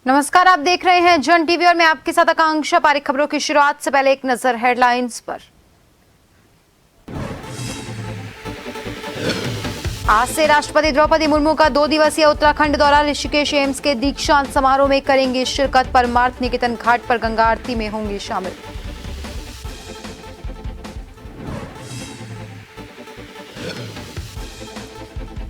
नमस्कार, आप देख रहे हैं जन टीवी और मैं आपके साथ आकांक्षा पारिक। खबरों की शुरुआत से पहले एक नजर हेडलाइंस पर। आज से राष्ट्रपति द्रौपदी मुर्मू का 2 दिवसीय उत्तराखंड दौरा। ऋषिकेश एम्स के दीक्षांत समारोह में करेंगे शिरकत। परमार्थ निकेतन घाट पर गंगा आरती में होंगे शामिल।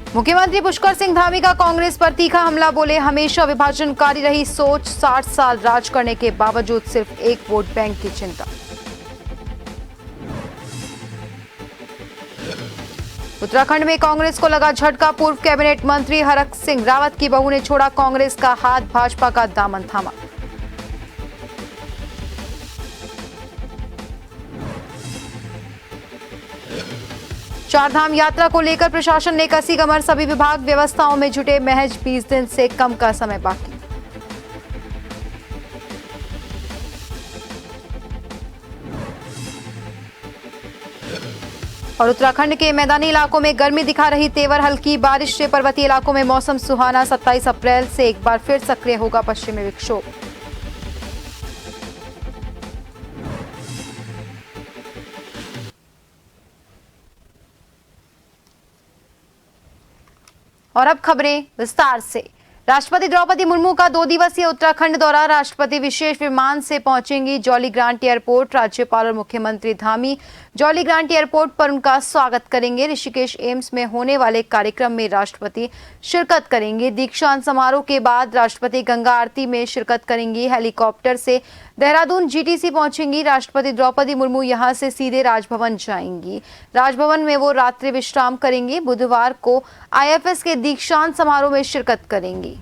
मुख्यमंत्री पुष्कर सिंह धामी का कांग्रेस पर तीखा हमला। बोले, हमेशा विभाजनकारी रही सोच, 60 साल राज करने के बावजूद सिर्फ एक वोट बैंक की चिंता। उत्तराखंड में कांग्रेस को लगा झटका। पूर्व कैबिनेट मंत्री हरक सिंह रावत की बहू ने छोड़ा कांग्रेस का हाथ, भाजपा का दामन थामा। चारधाम यात्रा को लेकर प्रशासन ने कसी कमर। सभी विभाग व्यवस्थाओं में जुटे। महज 20 दिन से कम का समय बाकी। और उत्तराखंड के मैदानी इलाकों में गर्मी दिखा रही तेवर। हल्की बारिश से पर्वतीय इलाकों में मौसम सुहाना। 27 अप्रैल से एक बार फिर सक्रिय होगा पश्चिमी विक्षोभ। और अब खबरें विस्तार से। राष्ट्रपति द्रौपदी मुर्मू का 2 दिवसीय उत्तराखंड दौरा। राष्ट्रपति विशेष विमान से पहुंचेंगी जॉली ग्रांट एयरपोर्ट। राज्यपाल और मुख्यमंत्री धामी जॉली ग्रांट एयरपोर्ट पर उनका स्वागत करेंगे। ऋषिकेश एम्स में होने वाले कार्यक्रम में राष्ट्रपति शिरकत करेंगे। दीक्षांत समारोह के बाद राष्ट्रपति गंगा आरती में शिरकत करेंगी। हेलीकॉप्टर से देहरादून जीटीसी पहुंचेंगी। राष्ट्रपति द्रौपदी मुर्मू यहां से सीधे राजभवन जाएंगी। राजभवन में वो रात्रि विश्राम करेंगी। बुधवार को आईएफएस के दीक्षांत समारोह में शिरकत करेंगी।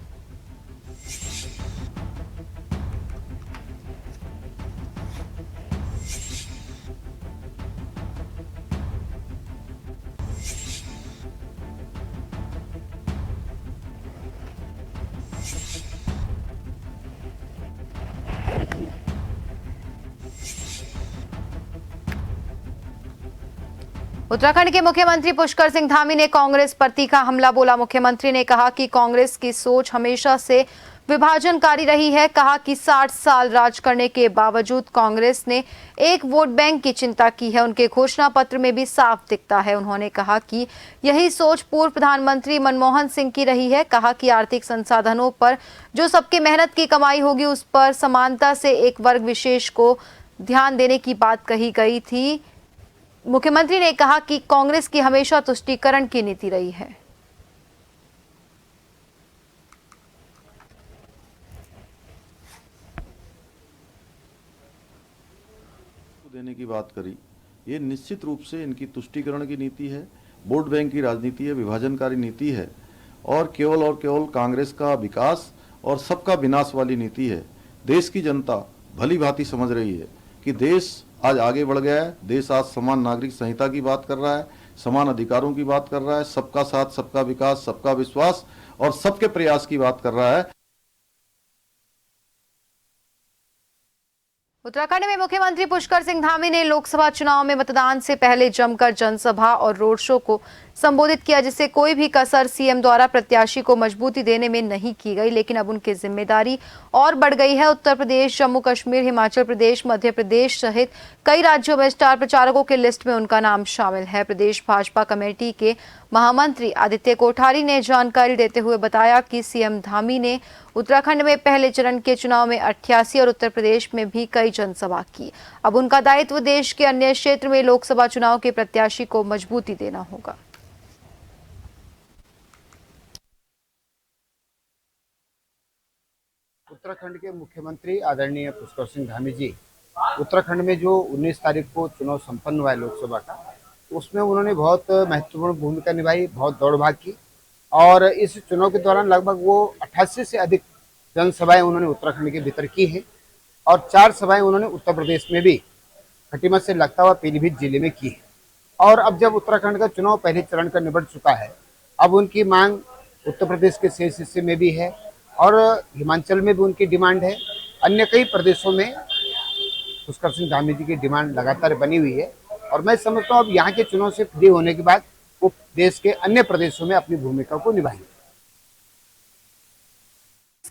उत्तराखंड के मुख्यमंत्री पुष्कर सिंह धामी ने कांग्रेस पर तीखा हमला बोला। मुख्यमंत्री ने कहा कि कांग्रेस की सोच हमेशा से विभाजनकारी रही है। कहा कि 60 साल राज करने के बावजूद कांग्रेस ने एक वोट बैंक की चिंता की है। उनके घोषणा पत्र में भी साफ दिखता है। उन्होंने कहा कि यही सोच पूर्व प्रधानमंत्री मनमोहन सिंह की रही है। कहा कि आर्थिक संसाधनों पर जो सबकी मेहनत की कमाई होगी उस पर समानता से एक वर्ग विशेष को ध्यान देने की बात कही गई थी। मुख्यमंत्री ने कहा कि कांग्रेस की हमेशा तुष्टीकरण की नीति रही है। देने की बात करी, ये निश्चित रूप से इनकी तुष्टीकरण की नीति है, वोट बैंक की राजनीति है, विभाजनकारी नीति है और केवल कांग्रेस का विकास और सबका विनाश वाली नीति है। देश की जनता भली भांति समझ रही है कि देश आज आगे बढ़ गया है। देश आज समान नागरिक संहिता की बात कर रहा है, समान अधिकारों की बात कर रहा है, सबका साथ, सबका विकास, सबका विश्वास और सबके प्रयास की बात कर रहा है। उत्तराखंड में मुख्यमंत्री पुष्कर सिंह धामी ने लोकसभा चुनाव में मतदान से पहले जमकर जनसभा और रोड शो को संबोधित किया, जिससे कोई भी कसर सीएम द्वारा प्रत्याशी को मजबूती देने में नहीं की गई। लेकिन अब उनकी जिम्मेदारी और बढ़ गई है। उत्तर प्रदेश, जम्मू कश्मीर, हिमाचल प्रदेश, मध्य प्रदेश सहित कई राज्यों में स्टार प्रचारकों की लिस्ट में उनका नाम शामिल है। प्रदेश भाजपा कमेटी के महामंत्री आदित्य कोठारी ने जानकारी देते हुए बताया कि सीएम धामी ने उत्तराखंड में पहले चरण के चुनाव में 88 और उत्तर प्रदेश में भी कई जनसभा की। अब उनका दायित्व देश के अन्य क्षेत्र में लोकसभा चुनाव के प्रत्याशी को मजबूती देना होगा। उत्तराखंड के मुख्यमंत्री आदरणीय पुष्कर सिंह धामी जी उत्तराखंड में जो 19 तारीख को चुनाव संपन्न हुआ है लोकसभा का, उसमें उन्होंने बहुत महत्वपूर्ण भूमिका निभाई, बहुत दौड़ भाग की और इस चुनाव के दौरान लगभग वो 88 से अधिक जनसभाएं उन्होंने उत्तराखंड के भीतर की हैं और 4 सभाएं उन्होंने उत्तर प्रदेश में भी खटीमा से लगता हुआ पीलीभीत जिले में की है। और अब जब उत्तराखंड का चुनाव पहले चरण का निबट चुका है, अब उनकी मांग उत्तर प्रदेश के शेष हिस्से में भी है और हिमाचल में भी उनकी डिमांड है। अन्य कई प्रदेशों में पुष्कर सिंह धामी जी की डिमांड लगातार बनी हुई है और मैं समझता हूँ अब यहाँ के चुनाव से फ्री होने के बाद वो देश के अन्य प्रदेशों में अपनी भूमिका को निभाएंगे।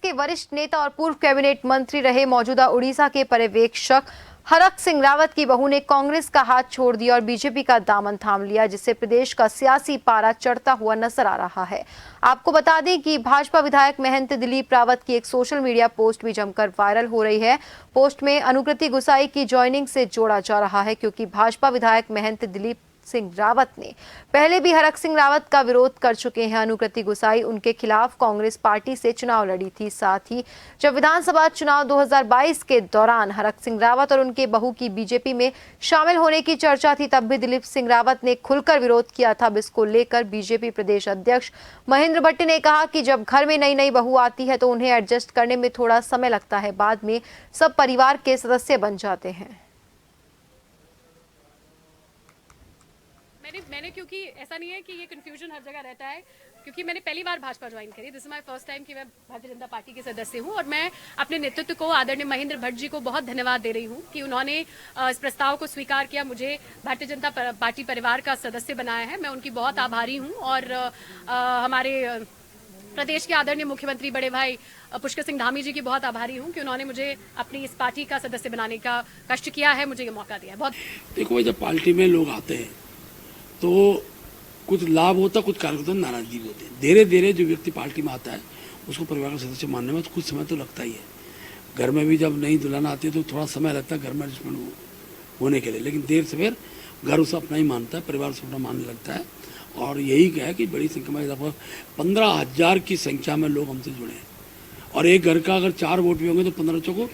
की वरिष्ठ नेता और पूर्व कैबिनेट मंत्री रहे मौजूदा उड़ीसा के पर्यवेक्षक हरक सिंह रावत की बहू ने कांग्रेस का हाथ छोड़ दिया और बीजेपी का दामन थाम लिया, जिससे प्रदेश का सियासी पारा चढ़ता हुआ नजर आ रहा है। आपको बता दें कि भाजपा विधायक महंत दिलीप रावत की एक सोशल मीडिया पोस्ट भी जमकर वायरल हो रही है। पोस्ट में अनुकृति गुसाई की ज्वाइनिंग से जोड़ा जा रहा है, क्योंकि भाजपा विधायक महंत दिलीप सिंह रावत ने पहले भी हरक सिंह रावत का विरोध कर चुके हैं। अनुकृति गुसाई उनके खिलाफ कांग्रेस पार्टी से चुनाव लड़ी थी। साथ ही जब विधानसभा चुनाव 2022 के दौरान हरक सिंह रावत और उनके बहू की बीजेपी में शामिल होने की चर्चा थी, तब भी दिलीप सिंह रावत ने खुलकर विरोध किया था। इसको लेकर बीजेपी प्रदेश अध्यक्ष महेंद्र भट्ट ने कहा कि जब घर में नई नई बहू आती है तो उन्हें एडजस्ट करने में थोड़ा समय लगता है, बाद में सब परिवार के सदस्य बन जाते हैं। मैंने क्योंकि ऐसा नहीं है कि ये कंफ्यूजन हर जगह रहता है, क्योंकि मैंने पहली बार भाजपा ज्वाइन करी। This is my first time कि मैं भारतीय जनता पार्टी के सदस्य हूं, और मैं अपने नेतृत्व को आदरणीय महेंद्र भट्ट जी को बहुत धन्यवाद दे रही हूं कि उन्होंने इस प्रस्ताव को स्वीकार किया, मुझे भारतीय जनता पार्टी परिवार का सदस्य बनाया है। मैं उनकी बहुत आभारी हूँ, और हमारे प्रदेश के आदरणीय मुख्यमंत्री बड़े भाई पुष्कर सिंह धामी जी की बहुत आभारी हूँ कि उन्होंने मुझे अपनी इस पार्टी का सदस्य बनाने का कष्ट किया है, मुझे ये मौका दिया। बहुत देखो, जब पार्टी में लोग आते हैं तो कुछ लाभ होता, कुछ कार्यकर्ताओं में नाराजगी भी होती है। धीरे धीरे जो व्यक्ति पार्टी में आता है उसको परिवार का सदस्य मानने में कुछ समय तो लगता ही है। घर में भी जब नई दुल्हन आती है तो थोड़ा समय लगता है घर में एडजस्टमेंट होने के लिए, लेकिन देर से फिर घर उसे अपना ही मानता है, परिवार उसे अपना मानने लगता है। और यही है कि बड़ी संख्या में लगभग 15,000 की संख्या में लोग हमसे जुड़े हैं, और एक घर का अगर 4 वोट भी होंगे तो 15 चौको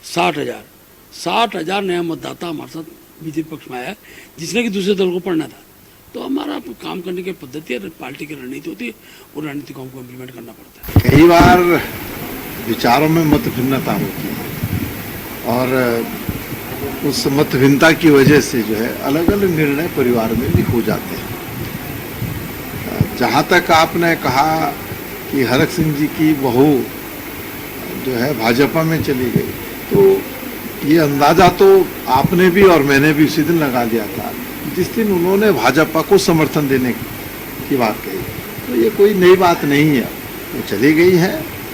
60,000 नया मतदाता हमारे साथ बीजेपी पक्ष में आया है, जिसने कि दूसरे दल को पढ़ना था। तो हमारा काम करने की पद्धति है, पार्टी की रणनीति होती है, और रणनीति को हमको इम्प्लीमेंट करना पड़ता है। कई बार विचारों में मत भिन्नता होती है, और उस मत भिन्नता की वजह से जो है अलग अलग निर्णय परिवार में भी हो जाते हैं। जहाँ तक आपने कहा कि हरक सिंह जी की बहू जो है भाजपा में चली गई, तो ये अंदाजा तो आपने भी और मैंने भी उसी दिन लगा दिया था जिस दिन उन्होंने भाजपा को समर्थन देने की बात कही। तो ये कोई नई बात नहीं है, वो चली गई है,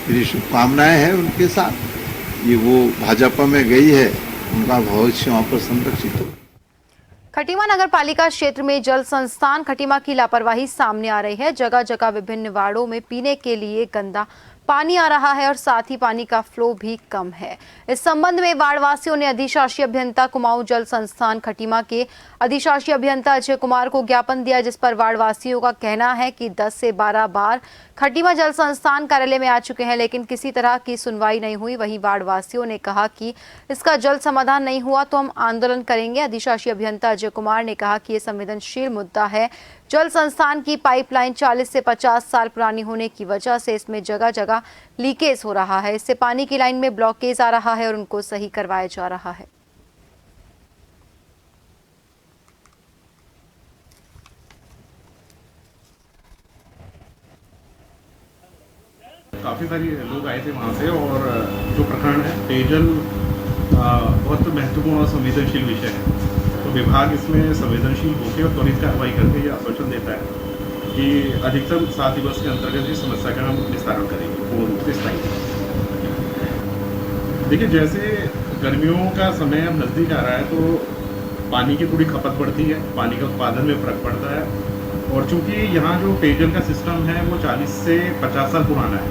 मेरी शुभकामनाएं हैं उनके साथ। ये वो भाजपा में गई है, उनका भविष्य वहाँ पर संरक्षित हो। खटीमा नगर पालिका क्षेत्र में जल संस्थान खटीमा की लापरवाही सामने आ रही है। जगह जगह विभिन्न वार्डों में पीने के लिए गंदा पानी आ रहा है और साथ ही पानी का फ्लो भी कम है। इस संबंध में वार्ड वासियों ने अधिशासी अभियंता कुमाऊं जल संस्थान खटीमा के अधिशासी अभियंता अजय कुमार को ज्ञापन दिया, जिस पर वार्ड वासियों का कहना है कि 10 से 12 बार खटीमा जल संस्थान कार्यालय में आ चुके हैं, लेकिन किसी तरह की सुनवाई नहीं हुई। वहीं वार्ड वासियों ने कहा कि इसका जल्द समाधान नहीं हुआ तो हम आंदोलन करेंगे। अधिशासी अभियंता अजय कुमार ने कहा कि ये संवेदनशील मुद्दा है। जल संस्थान की पाइपलाइन 40 से 50 साल पुरानी होने की वजह से इसमें जगह जगह लीकेज हो रहा है। इससे पानी की लाइन में ब्लॉकेज आ रहा है और उनको सही करवाया जा रहा है। काफ़ी सारे लोग आए थे वहाँ से, और जो प्रकरण है पेयजल बहुत महत्वपूर्ण और संवेदनशील विषय है। तो विभाग इसमें संवेदनशील होकर और त्वरित कार्रवाई करके ये आश्वासन देता है कि अधिकतम 7 दिवस के अंतर्गत इस समस्या का हम निस्तारण करेंगे पूर्ण रूप से स्थायी। देखिए, जैसे गर्मियों का समय अब नज़दीक आ रहा है तो पानी की थोड़ी खपत बढ़ती है, पानी का उत्पादन में फर्क पड़ता है, और चूँकि यहाँ जो पेयजल का सिस्टम है वो 40 से 50 साल पुराना है,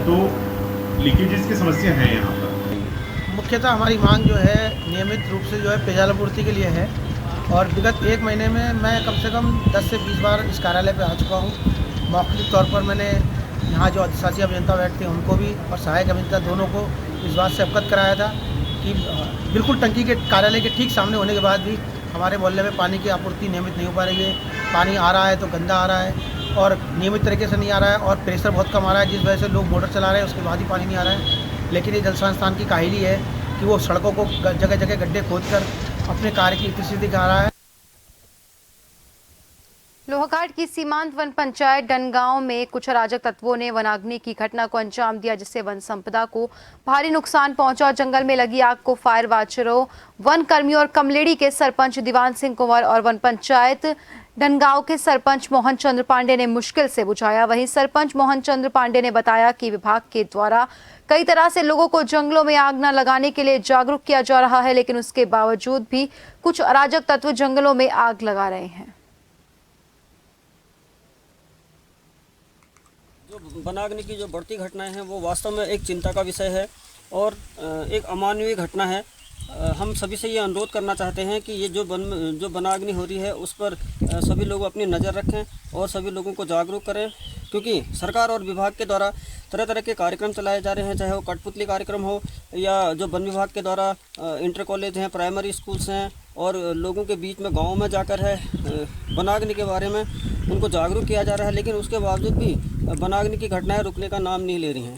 तो लीकेजेस की समस्या है यहाँ पर। मुख्यतः हमारी मांग जो है नियमित रूप से जो है पेयजल आपूर्ति के लिए है, और विगत 1 महीने में मैं कम से कम 10 से 20 बार इस कार्यालय पे आ चुका हूँ। मौखिक तौर पर मैंने यहाँ जो अधिशासी अभियंता बैठते हैं उनको भी और सहायक अभियंता दोनों को इस बात से अवगत कराया था कि बिल्कुल टंकी के कार्यालय के ठीक सामने होने के बाद भी हमारे मोहल्ले में पानी की आपूर्ति नियमित नहीं हो पा रही है। पानी आ रहा है तो गंदा आ रहा है और नियमित तरीके से नहीं आ रहा है, और प्रेशर बहुत कम आ रहा है, जिस वजह से लोग मोटर चला रहे हैं उसके बाद ही पानी नहीं आ रहा है। लेकिन ये जल संस्थान की काहिली है कि वो सड़कों को जगह जगह गड्ढे खोदकर अपने कार्य की स्थिति दिखा रहा है। लोहाघाट की सीमांत वन पंचायत डनगांव में कुछ अराजक तत्वों ने वनाग्नि की घटना को अंजाम दिया, जिससे वन संपदा को भारी नुकसान पहुंचा। जंगल में लगी आग को फायर वाचरों, वन कर्मियों और कमलेड़ी के सरपंच दीवान सिंह कुंवर और वन पंचायत डनगांव के सरपंच मोहन चंद्र पांडे ने मुश्किल से बुझाया। वहीं सरपंच मोहन चंद्र पांडे ने बताया कि विभाग के द्वारा कई तरह से लोगों को जंगलों में आग न लगाने के लिए जागरूक किया जा रहा है, लेकिन उसके बावजूद भी कुछ अराजक तत्व जंगलों में आग लगा रहे हैं। जो वनाग्नि की जो बढ़ती घटनाएं हैं वो वास्तव में एक चिंता का विषय है और एक अमानवीय घटना है। हम सभी से ये अनुरोध करना चाहते हैं कि ये जो वनाग्नि हो रही है उस पर सभी लोग अपनी नज़र रखें और सभी लोगों को जागरूक करें, क्योंकि सरकार और विभाग के द्वारा तरह तरह के कार्यक्रम चलाए जा रहे हैं, चाहे वो कठपुतली कार्यक्रम हो या जो वन विभाग के द्वारा इंटर कॉलेज हैं, प्राइमरी स्कूल्स हैं और लोगों के बीच में गाँव में जाकर है वनाग्नि के बारे में उनको जागरूक किया जा रहा है, लेकिन उसके बावजूद भी वनाग्नि की घटनाएँ रुकने का नाम नहीं ले रही हैं।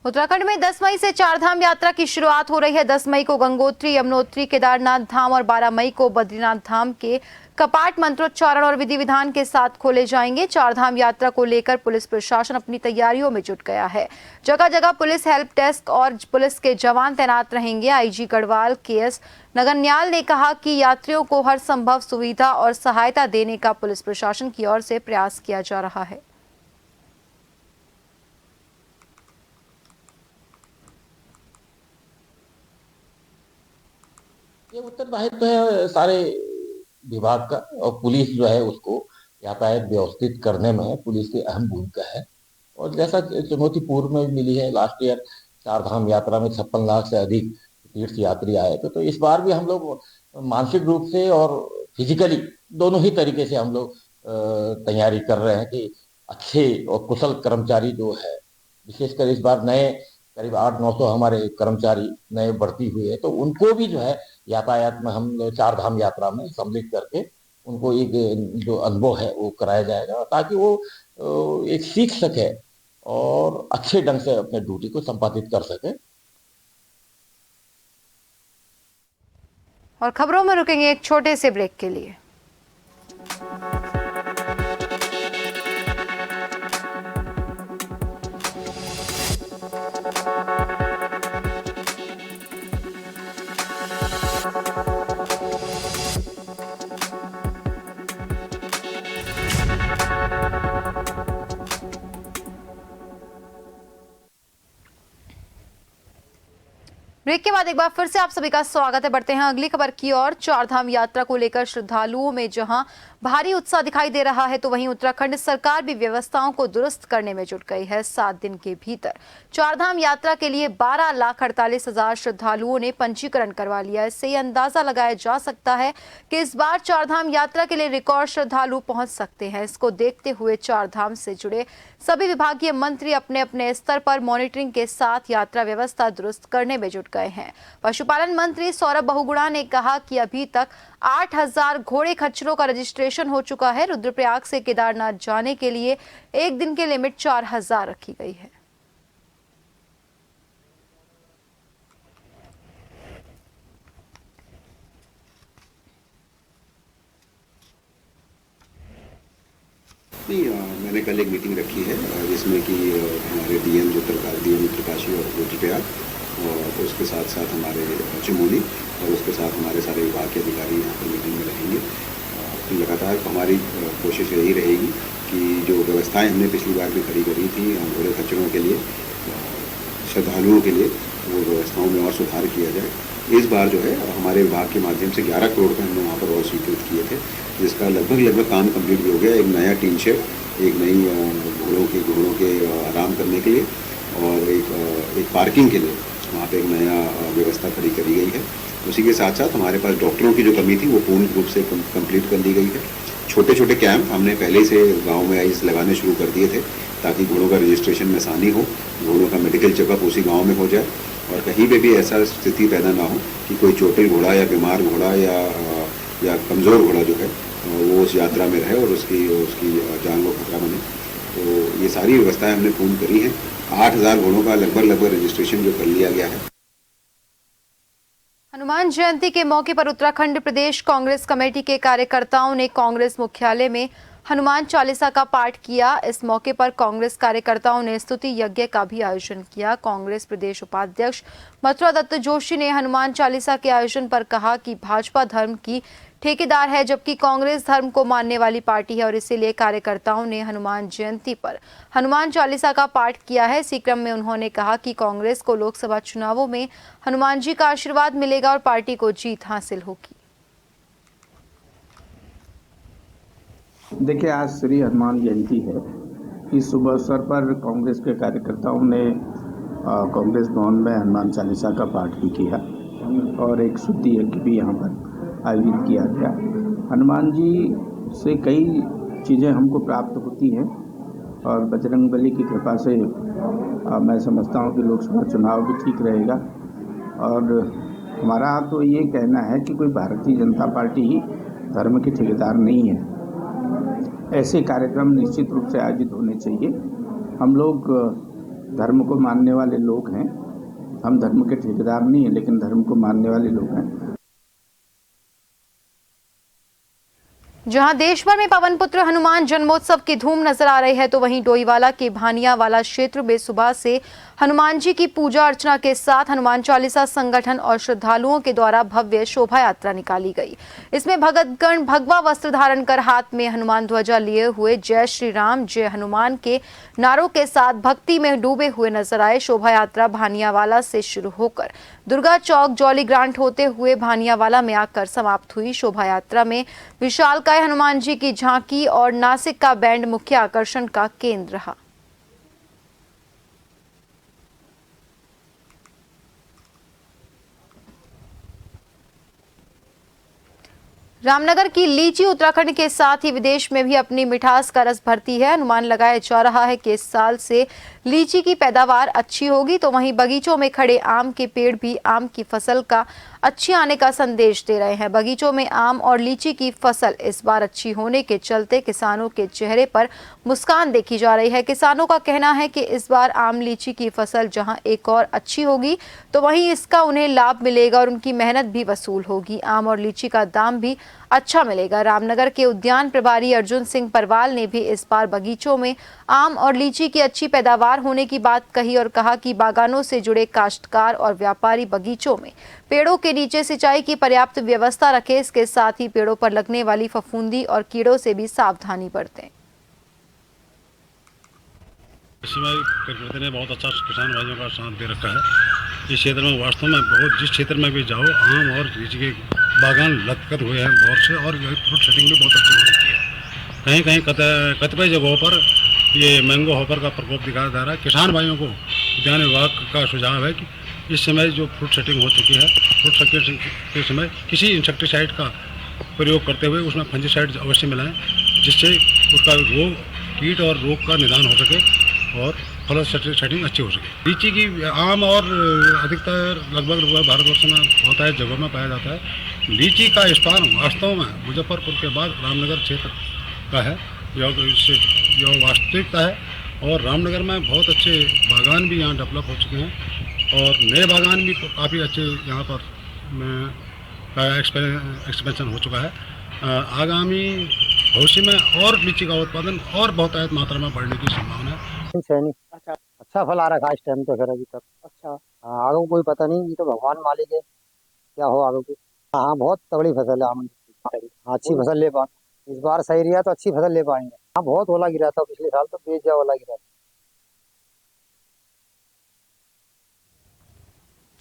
उत्तराखंड में 10 मई से चारधाम यात्रा की शुरुआत हो रही है। 10 मई को गंगोत्री, यमुनोत्री, केदारनाथ धाम और 12 मई को बद्रीनाथ धाम के कपाट मंत्रोच्चारण और विधि विधान के साथ खोले जाएंगे। चारधाम यात्रा को लेकर पुलिस प्रशासन अपनी तैयारियों में जुट गया है। जगह जगह पुलिस हेल्प डेस्क और पुलिस के जवान तैनात रहेंगे। आईजी गढ़वाल KS नगन्याल ने कहा कि यात्रियों को हर संभव सुविधा और सहायता देने का पुलिस प्रशासन की ओर से प्रयास किया जा रहा है। ये उत्तरदायित्व है सारे विभाग का और पुलिस जो है उसको यातायात व्यवस्थित करने में पुलिस की अहम भूमिका है। और जैसा चुनौती पूर्व में मिली है, लास्ट ईयर चारधाम यात्रा में 56 लाख से अधिक तीर्थ यात्री आए थे, तो इस बार भी हम लोग मानसिक रूप से और फिजिकली दोनों ही तरीके से हम लोग तैयारी कर रहे हैं कि अच्छे और कुशल कर्मचारी जो है, विशेषकर इस बार नए करीब 800-900 हमारे कर्मचारी नए भर्ती हुए हैं, तो उनको भी जो है यातायात में हम चारधाम यात्रा में सम्मिलित करके उनको एक जो अनुभव है वो कराया जाएगा, ताकि वो एक सीख सके और अच्छे ढंग से अपने ड्यूटी को संपादित कर सके। और खबरों में रुकेंगे एक छोटे से ब्रेक के लिए। ब्रेक के बाद एक बार फिर से आप सभी का स्वागत है। बढ़ते हैं अगली खबर की ओर। चारधाम यात्रा को लेकर श्रद्धालुओं में जहां भारी उत्साह दिखाई दे रहा है, तो वहीं उत्तराखंड सरकार भी व्यवस्थाओं को दुरुस्त करने में जुट गई है। 7 दिन के भीतर चारधाम यात्रा के लिए 12,48,000 श्रद्धालुओं ने पंजीकरण करवा लिया है। इससे ये अंदाजा लगाया जा सकता है कि इस बार चारधाम यात्रा के लिए रिकॉर्ड श्रद्धालु पहुंच सकते हैं। इसको देखते हुए चारधाम से जुड़े सभी विभागीय मंत्री अपने अपने स्तर पर मॉनिटरिंग के साथ यात्रा व्यवस्था दुरुस्त करने में जुट गए हैं। पशुपालन मंत्री सौरभ बहुगुणा ने कहा कि अभी तक 8,000 घोड़े खच्चरों का रजिस्ट्रेशन हो चुका है। रुद्रप्रयाग से केदारनाथ जाने के लिए एक दिन की लिमिट 4,000 रखी गई है। मैंने कल एक मीटिंग रखी है जिसमें कि हमारे डीएम उत्तरकाशी और रुद्रप्रयाग और उसके साथ साथ हमारे चमोली और उसके साथ हमारे सारे विभाग के अधिकारी यहाँ पर मीटिंग में रहेंगे। तो लगातार हमारी कोशिश यही रहेगी कि जो व्यवस्थाएं हमने पिछली बार भी खड़ी करी थी घोड़े खच्चरों के लिए, श्रद्धालुओं के लिए, वो व्यवस्थाओं में और सुधार किया जाए। इस बार जो है हमारे विभाग के माध्यम से 11 करोड़ का हमने वहाँ पर और स्वीकृत किए थे, जिसका लगभग काम कंप्लीट भी हो गया। एक नया टीन शेड, एक नई घोड़ों के आराम करने के लिए और एक पार्किंग के लिए वहाँ पे एक नया व्यवस्था खड़ी करी गई है। उसी के साथ साथ हमारे पास डॉक्टरों की जो कमी थी वो पूर्ण रूप से कंप्लीट कर ली गई है। छोटे छोटे कैंप हमने पहले से गाँव में आइस लगाने शुरू कर दिए थे ताकि घोड़ों का रजिस्ट्रेशन में आसानी हो, घोड़ों का मेडिकल चेकअप उसी गाँव में हो जाए और कहीं पे भी ऐसा स्थिति पैदा ना हो कि कोई चोटिल घोड़ा या बीमार घोड़ा या कमज़ोर घोड़ा जो है वो उस यात्रा में रहे और उसकी जान को खतरा बने। तो ये सारी व्यवस्थाएं हमने पूर्ण करी हैं। 8,000 घोड़ों का लगभग रजिस्ट्रेशन जो कर लिया गया है। हनुमान जयंती के मौके पर उत्तराखंड प्रदेश कांग्रेस कमेटी के कार्यकर्ताओं ने कांग्रेस मुख्यालय में हनुमान चालीसा का पाठ किया। इस मौके पर कांग्रेस कार्यकर्ताओं ने स्तुति यज्ञ का भी आयोजन किया। कांग्रेस प्रदेश उपाध्यक्ष मथुरा दत्त जोशी ने हनुमान चालीसा के आयोजन पर कहा कि भाजपा धर्म की ठेकेदार है, जबकि कांग्रेस धर्म को मानने वाली पार्टी है और इसीलिए कार्यकर्ताओं ने हनुमान जयंती पर हनुमान चालीसा का पाठ किया है। इसी क्रम में उन्होंने कहा कि कांग्रेस को लोकसभा चुनावों में हनुमान जी का आशीर्वाद मिलेगा और पार्टी को जीत हासिल होगी। देखिए, आज श्री हनुमान जयंती है। इस शुभ अवसर पर कांग्रेस के कार्यकर्ताओं ने कांग्रेस भवन में हनुमान चालीसा का पाठ भी किया और एक स्तुति यज्ञ भी यहाँ पर आयोजित किया गया। हनुमान जी से कई चीज़ें हमको प्राप्त होती हैं और बजरंगबली की कृपा से मैं समझता हूँ कि लोकसभा चुनाव भी ठीक रहेगा। और हमारा तो ये कहना है कि कोई भारतीय जनता पार्टी ही धर्म की ठेकेदार नहीं है। ऐसे कार्यक्रम निश्चित रूप से आयोजित होने चाहिए। हम लोग धर्म को मानने वाले लोग हैं, हम धर्म के ठेकेदार नहीं हैं, लेकिन धर्म को मानने वाले लोग हैं। जहां देश भर में पवन पुत्र हनुमान जन्मोत्सव की धूम नजर आ रही है, तो वहीं डोईवाला के भानियावाला क्षेत्र में सुबह से हनुमान जी की पूजा अर्चना के साथ हनुमान चालीसा संगठन और श्रद्धालुओं के द्वारा भव्य शोभा यात्रा निकाली गई। इसमें भगतगण भगवा वस्त्र धारण कर हाथ में हनुमान ध्वजा लिए हुए जय श्री राम जय हनुमान के नारों के साथ भक्ति में डूबे हुए नजर आए। शोभा यात्रा भानियावाला से शुरू होकर दुर्गा चौक जॉली ग्रांट होते हुए भानियावाला में आकर समाप्त हुई। शोभा यात्रा में विशालकाय हनुमान जी की झांकी और नासिक का बैंड मुख्य आकर्षण का केंद्र रहा। रामनगर की लीची उत्तराखंड के साथ ही विदेश में भी अपनी मिठास का रस भरती है। अनुमान लगाया जा रहा है कि इस साल से लीची की पैदावार अच्छी होगी, तो वहीं बगीचों में खड़े आम के पेड़ भी आम की फसल का अच्छी आने का संदेश दे रहे हैं। बगीचों में आम और लीची की फसल इस बार अच्छी होने के चलते किसानों के चेहरे पर मुस्कान देखी जा रही है। किसानों का कहना है कि इस बार आम लीची की फसल जहां एक और अच्छी होगी, तो वहीं इसका उन्हें लाभ मिलेगा और उनकी मेहनत भी वसूल होगी। आम और लीची का दाम भी अच्छा मिलेगा। रामनगर के उद्यान प्रभारी अर्जुन सिंह परवाल ने भी इस बार बगीचों में आम और लीची की अच्छी पैदावार होने की बात कही और कहा कि बागानों से जुड़े काश्तकार और व्यापारी बगीचों में पेड़ों के नीचे सिंचाई की पर्याप्त व्यवस्था रखें। इसके साथ ही पेड़ों पर लगने वाली फफूंदी और कीड़ों से भी सावधानी बरतें। इसमें प्रकृति ने बहुत अच्छा किसान भाइयों का साथ दे रखा है। इस क्षेत्र में वास्तव में बहुत, जिस क्षेत्र में भी जाओ, आम और लीची के बागान लटकत हुए हैं बहुत से, और फ्रूट सेटिंग भी बहुत अच्छी हो रही है। कहीं कहीं कतिपय जगहों पर ये मैंगो हॉपर का प्रकोप दिखाया जा रहा है। किसान भाइयों को उद्यान विभाग का सुझाव है कि इस समय जो फ्रूट सेटिंग हो चुकी है, फ्रूट सेटिंग के समय किसी इंसेक्टिसाइड का प्रयोग करते हुए उसमें फंजीसाइड अवश्य मिलाएं, जिससे उसका रोग, कीट और रोग का निदान हो सके और फल सेटिंग अच्छी हो सके। लीची की, आम और अधिकतर लगभग भारतवर्ष में होता है, जगहों में पाया जाता है। लीची का स्थान वास्तव में मुजफ्फरपुर के बाद रामनगर क्षेत्र का है, यह वास्तविकता है। और रामनगर में बहुत अच्छे बागान भी यहाँ डेवलप हो चुके हैं और नए बागान भी काफ़ी अच्छे यहाँ पर एक्सपेंशन हो चुका है। आगामी भविष्य में और लीची का उत्पादन और बहुत मात्रा में बढ़ने की संभावना है। अच्छा फल आ रखा है इस टाइम तो फिर अभी तक। अच्छा, हाँ, आगे कोई पता नहीं, ये तो भगवान मालिक है, क्या हो आगे को। हाँ, बहुत तगड़ी फसल है आम की। हाँ, अच्छी फसल ले पाएंगे इस बार, सही रहा तो अच्छी फसल ले पाएंगे। हाँ, बहुत ओला गिरा था पिछले साल, तो बेजा ओला गिरा था।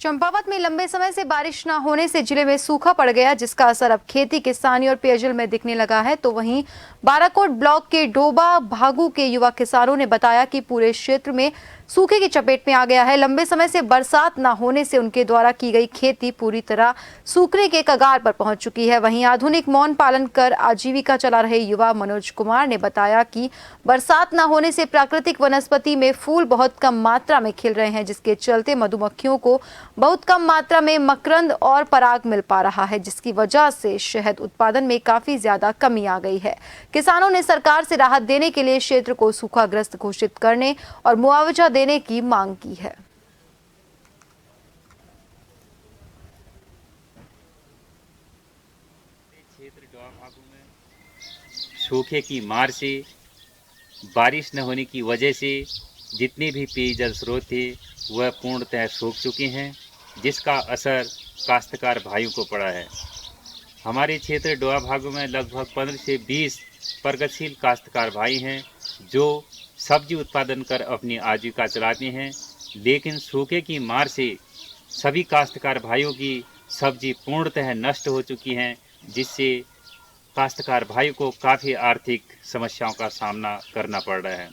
चंपावत में लंबे समय से बारिश न होने से जिले में सूखा पड़ गया, जिसका असर अब खेती, किसानी और पेयजल में दिखने लगा है। तो वहीं बाराकोट ब्लॉक के डोबा भागू के युवा किसानों ने बताया कि पूरे क्षेत्र में सूखे की चपेट में आ गया है। लंबे समय से बरसात न होने से उनके द्वारा की गई खेती पूरी तरह सूखने के कगार पर पहुंच चुकी है। वहीं आधुनिक मौन पालन कर आजीविका चला रहे युवा मनोज कुमार ने बताया कि बरसात न होने से प्राकृतिक वनस्पति में फूल बहुत कम मात्रा में खिल रहे हैं, जिसके चलते मधुमक्खियों को बहुत कम मात्रा में मकरंद और पराग मिल पा रहा है, जिसकी वजह से शहद उत्पादन में काफी ज्यादा कमी आ गई है। किसानों ने सरकार से राहत देने के लिए क्षेत्र को सूखाग्रस्त घोषित करने और मुआवजा देने की मांग की है। क्षेत्र डोबा भागू में सूखे की मार से, बारिश न होने की वजह से जितने भी पेयजल स्रोत थे वह पूर्णतः सूख चुके हैं, जिसका असर काश्तकार भाइयों को पड़ा है। हमारे क्षेत्र डोआ भागों में लगभग 15 से 20 प्रगतिशील काश्तकार भाई हैं जो सब्जी उत्पादन कर अपनी आजीविका चलाते हैं, लेकिन सूखे की मार से सभी काश्तकार भाइयों की सब्जी पूर्णतः नष्ट हो चुकी हैं, जिससे काश्तकार भाइयों को काफ़ी आर्थिक समस्याओं का सामना करना पड़ रहा है।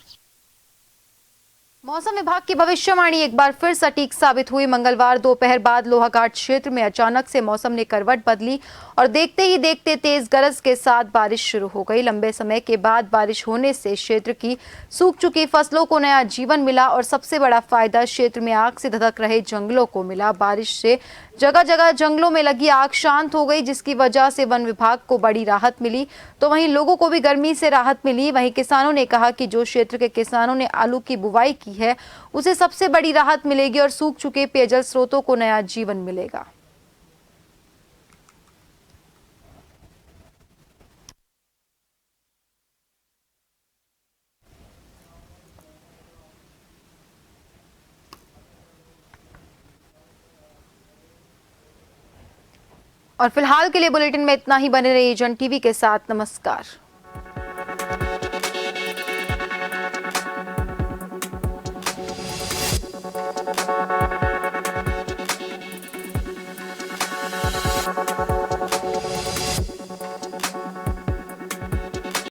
मौसम विभाग की भविष्यवाणी एक बार फिर सटीक साबित हुई। मंगलवार दोपहर बाद लोहाघाट क्षेत्र में अचानक से मौसम ने करवट बदली और देखते ही देखते तेज गरज के साथ बारिश शुरू हो गई। लंबे समय के बाद बारिश होने से क्षेत्र की सूख चुकी फसलों को नया जीवन मिला और सबसे बड़ा फायदा क्षेत्र में आग से धधक रहे जंगलों को मिला। बारिश से जगह जगह जंगलों में लगी आग शांत हो गई, जिसकी वजह से वन विभाग को बड़ी राहत मिली, तो वहीं लोगों को भी गर्मी से राहत मिली। वहीं किसानों ने कहा कि जो क्षेत्र के किसानों ने आलू की बुवाई की है उसे सबसे बड़ी राहत मिलेगी और सूख चुके पेयजल स्रोतों को नया जीवन मिलेगा। और फिलहाल के लिए बुलेटिन में इतना ही। बने रहिए जन टीवी के साथ। नमस्कार।